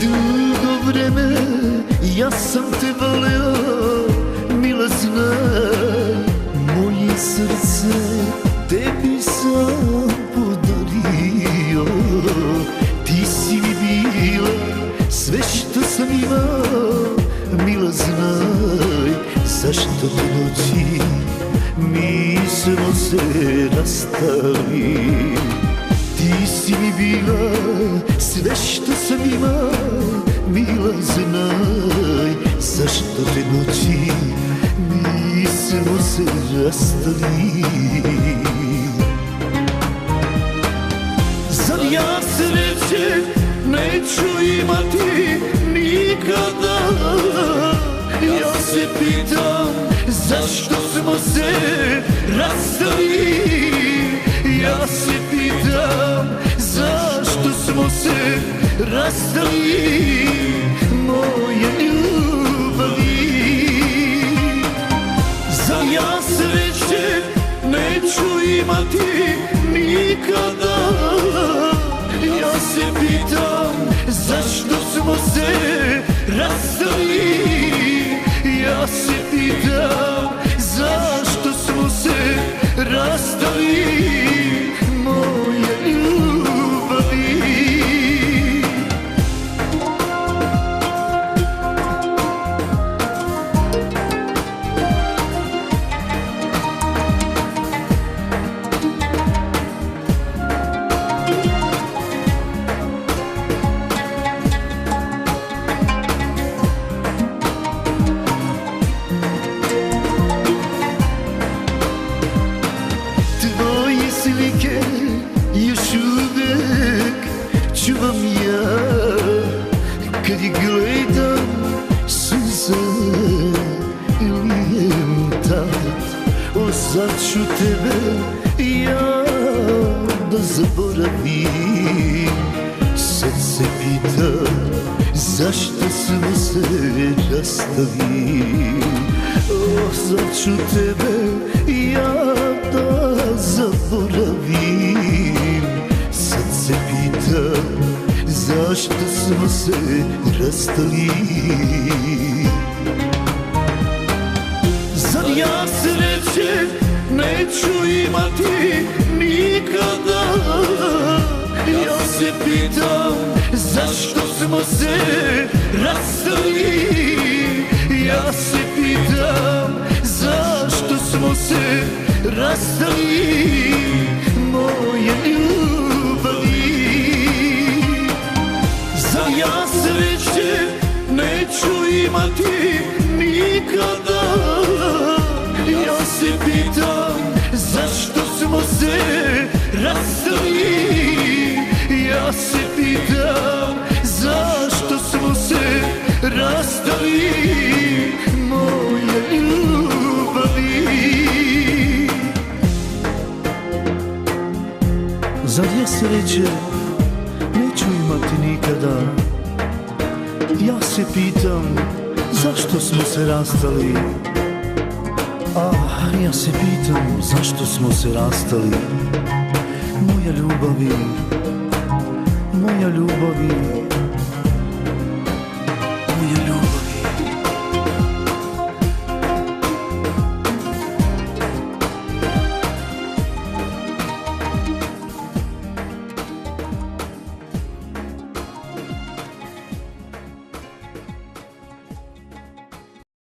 Dugo vreme ja sam te voleo, mila znaj, moje srce tebi sam podario. Ti si mi bila sve što sam imao, mila znaj, zašto te noći mi smo se rastali. Ti si mi bila sve što sam imao, mila znaj, zašto te noći mi smo se rastali. Zar ja sreće neću imati nikada? Ja se pitam zašto smo se rastali. Ja se pitam zašto smo se rastali, moje ljubavi. Zar ja sreće neću imati nikada? Ja se pitam zašto smo se rastali. Ja se pitam zašto smo se rastali, moje ljubavi. Slike još uvek čuvam ja, kad ih gledam suze lijem tad. O sad ću tebe ja da zaboravim. Sad se pitam zašto smo se rastali. O sad ću tebe ja da zaboravim. Sad se pitam zašto smo se rastali. Zar ja sreće neću imati nikada? Ja se pitam zašto smo se rastali. Ja se pitam zašto smo se rastali, moje ljubavi. Zar ja sreće neću imati nikada? Ja se pitam zašto smo se rastali. Ja se pitam zašto smo se rastali, moje ljubavi. Zar ja sreće neću imati nikada? Ja se pitam zašto smo se rastali. Ja se pitam zašto smo se rastali, moja ljubavi, moja ljubavi.